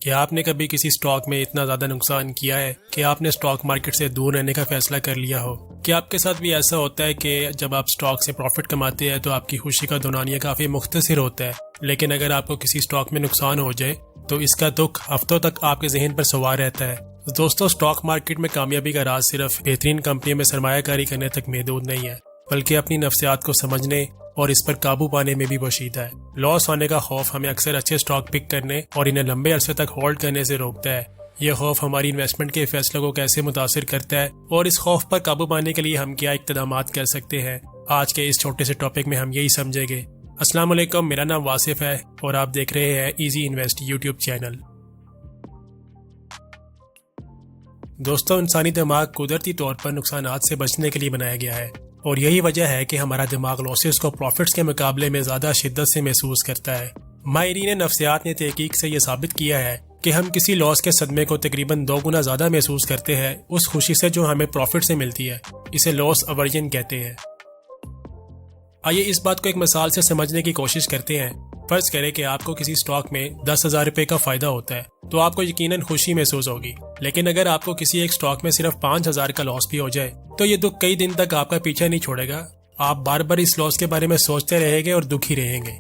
کیا آپ نے کبھی کسی سٹاک میں اتنا زیادہ نقصان کیا ہے کہ آپ نے سٹاک مارکیٹ سے دور رہنے کا فیصلہ کر لیا ہو؟ کیا آپ کے ساتھ بھی ایسا ہوتا ہے کہ جب آپ سٹاک سے پروفٹ کماتے ہیں تو آپ کی خوشی کا دورانیہ کافی مختصر ہوتا ہے، لیکن اگر آپ کو کسی سٹاک میں نقصان ہو جائے تو اس کا دکھ ہفتوں تک آپ کے ذہن پر سوار رہتا ہے؟ دوستو، سٹاک مارکیٹ میں کامیابی کا راز صرف بہترین کمپنیوں میں سرمایہ کاری کرنے تک محدود نہیں ہے، بلکہ اپنی نفسیات کو سمجھنے اور اس پر قابو پانے میں بھی پوشیدہ ہے۔ لاس ہونے کا خوف ہمیں اکثر اچھے سٹاک پک کرنے اور انہیں لمبے عرصے تک ہولڈ کرنے سے روکتا ہے۔ یہ خوف ہماری انویسٹمنٹ کے فیصلوں کو کیسے متاثر کرتا ہے اور اس خوف پر قابو پانے کے لیے ہم کیا اقدامات کر سکتے ہیں، آج کے اس چھوٹے سے ٹاپک میں ہم یہی سمجھیں گے۔ السلام علیکم، میرا نام واصف ہے اور آپ دیکھ رہے ہیں ایزی انویسٹ یوٹیوب چینل۔ دوستو، انسانی دماغ قدرتی طور پر نقصانات سے بچنے کے لیے بنایا گیا ہے، اور یہی وجہ ہے کہ ہمارا دماغ لاسز کو پروفٹس کے مقابلے میں زیادہ شدت سے محسوس کرتا ہے۔ ماہرین نفسیات نے تحقیق سے یہ ثابت کیا ہے کہ ہم کسی لاس کے صدمے کو تقریباً 2 گنا زیادہ محسوس کرتے ہیں اس خوشی سے جو ہمیں پروفٹ سے ملتی ہے۔ اسے لاس ایورژن کہتے ہیں۔ آئیے اس بات کو ایک مثال سے سمجھنے کی کوشش کرتے ہیں۔ فرض کریں کہ آپ کو کسی سٹاک میں 10,000 روپے کا فائدہ ہوتا ہے تو آپ کو یقیناً خوشی محسوس ہوگی، لیکن اگر آپ کو کسی ایک سٹاک میں صرف 5,000 کا لاس بھی ہو جائے تو یہ دکھ کئی دن تک آپ کا پیچھا نہیں چھوڑے گا۔ آپ بار بار اس لاس کے بارے میں سوچتے رہیں گے اور دکھی رہیں گے۔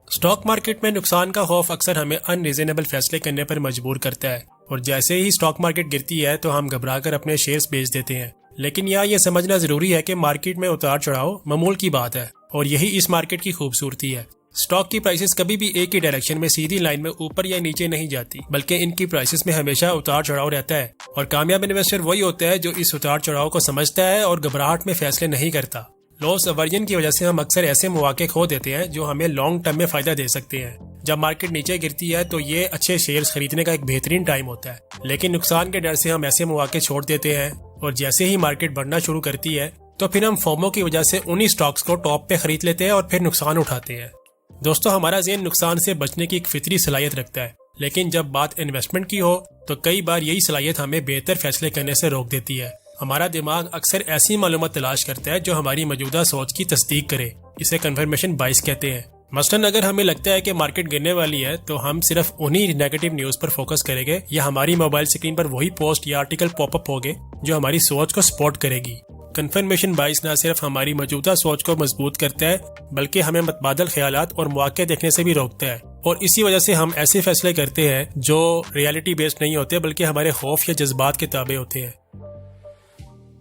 سٹاک مارکیٹ میں نقصان کا خوف اکثر ہمیں ان ریزنیبل فیصلے کرنے پر مجبور کرتا ہے، اور جیسے ہی سٹاک مارکیٹ گرتی ہے تو ہم گھبرا کر اپنے شیئرز بیچ دیتے ہیں۔ لیکن یہ سمجھنا ضروری ہے کہ مارکیٹ میں اتار چڑھاؤ معمول کی بات ہے، اور یہی اس مارکیٹ کی خوبصورتی ہے۔ سٹاک کی پرائسز کبھی بھی ایک ہی ڈائریکشن میں سیدھی لائن میں اوپر یا نیچے نہیں جاتی، بلکہ ان کی پرائسز میں ہمیشہ اتار چڑھاؤ رہتا ہے، اور کامیاب انویسٹر وہی ہوتا ہے جو اس اتار چڑھاؤ کو سمجھتا ہے اور گھبراہٹ میں فیصلے نہیں کرتا۔ لاس ایورژن کی وجہ سے ہم اکثر ایسے مواقع کھو دیتے ہیں جو ہمیں لانگ ٹرم میں فائدہ دے سکتے ہیں۔ جب مارکیٹ نیچے گرتی ہے تو یہ اچھے شیئرز خریدنے کا ایک بہترین ٹائم ہوتا ہے، لیکن نقصان کے ڈر سے ہم ایسے مواقع چھوڑ دیتے ہیں، اور جیسے ہی مارکیٹ بڑھنا شروع کرتی ہے تو پھر ہم فومو کی وجہ سے انہی سٹاکس کو ٹاپ پہ خرید لیتے ہیں اور پھر نقصان اٹھاتے ہیں۔ دوستو، ہمارا ذہن نقصان سے بچنے کی ایک فطری صلاحیت رکھتا ہے، لیکن جب بات انویسٹمنٹ کی ہو تو کئی بار یہی صلاحیت ہمیں بہتر فیصلے کرنے سے روک دیتی ہے۔ ہمارا دماغ اکثر ایسی معلومات تلاش کرتا ہے جو ہماری موجودہ سوچ کی تصدیق کرے۔ اسے کنفرمیشن بائس کہتے ہیں۔ مثلاً اگر ہمیں لگتا ہے کہ مارکیٹ گرنے والی ہے تو ہم صرف انہی نیگیٹو نیوز پر فوکس کریں گے، یا ہماری موبائل سکرین پر وہی پوسٹ یا آرٹیکل پاپ اپ ہوگے جو ہماری سوچ کو سپورٹ کرے گی۔ کنفرمیشن بائس نہ صرف ہماری موجودہ سوچ کو مضبوط کرتا ہے بلکہ ہمیں متبادل خیالات اور مواقع دیکھنے سے بھی روکتا ہے، اور اسی وجہ سے ہم ایسے فیصلے کرتے ہیں جو ریالٹی بیسڈ نہیں ہوتے بلکہ ہمارے خوف یا جذبات کے تابع ہوتے ہیں۔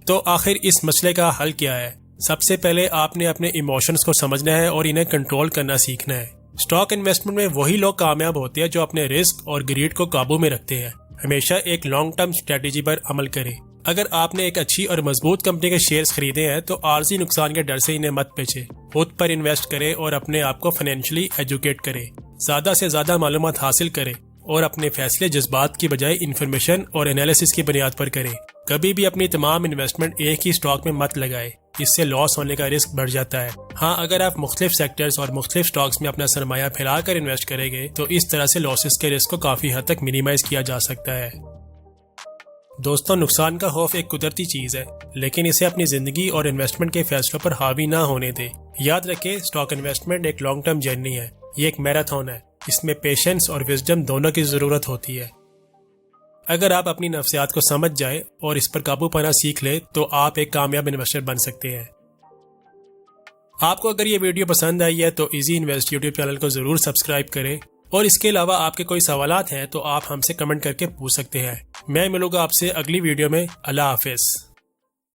تو آخر اس مسئلے کا حل کیا ہے؟ سب سے پہلے آپ نے اپنے ایموشنز کو سمجھنا ہے اور انہیں کنٹرول کرنا سیکھنا ہے۔ سٹاک انویسٹمنٹ میں وہی لوگ کامیاب ہوتے ہیں جو اپنے رسک اور گریڈ کو قابو میں رکھتے ہیں۔ ہمیشہ ایک لانگ ٹرم اسٹریٹجی پر عمل کریں۔ اگر آپ نے ایک اچھی اور مضبوط کمپنی کے شیئرز خریدے ہیں تو عارضی نقصان کے ڈر سے انہیں مت بیچیں، خود پر انویسٹ کریں اور اپنے آپ کو فائنینشلی ایجوکیٹ کریں۔ زیادہ سے زیادہ معلومات حاصل کریں اور اپنے فیصلے جذبات کی بجائے انفارمیشن اور انالیسس کی بنیاد پر کریں۔ کبھی بھی اپنی تمام انویسٹمنٹ ایک ہی سٹاک میں مت لگائیں، اس سے لاس ہونے کا رسک بڑھ جاتا ہے۔ ہاں، اگر آپ مختلف سیکٹرز اور مختلف سٹاکس میں اپنا سرمایہ پھیلا کر انویسٹ کریں گے تو اس طرح سے لاسز کے رسک کو کافی حد تک منیمائز کیا جا سکتا ہے۔ دوستوں، نقصان کا خوف ایک قدرتی چیز ہے، لیکن اسے اپنی زندگی اور انویسٹمنٹ کے فیصلوں پر حاوی نہ ہونے دے۔ یاد رکھیں، سٹاک انویسٹمنٹ ایک لانگ ٹرم جرنی ہے، یہ ایک میراتھن ہے۔ اس میں پیشنس اور وزڈم دونوں کی ضرورت ہوتی ہے۔ اگر آپ اپنی نفسیات کو سمجھ جائیں اور اس پر قابو پانا سیکھ لیں تو آپ ایک کامیاب انویسٹر بن سکتے ہیں۔ آپ کو اگر یہ ویڈیو پسند آئی ہے تو ایزی انویسٹ یوٹیوب چینل کو ضرور سبسکرائب کریں، اور اس کے علاوہ آپ کے کوئی سوالات ہیں تو آپ ہم سے کمنٹ کر کے پوچھ سکتے ہیں۔ میں ملوں گا آپ سے اگلی ویڈیو میں۔ اللہ حافظ۔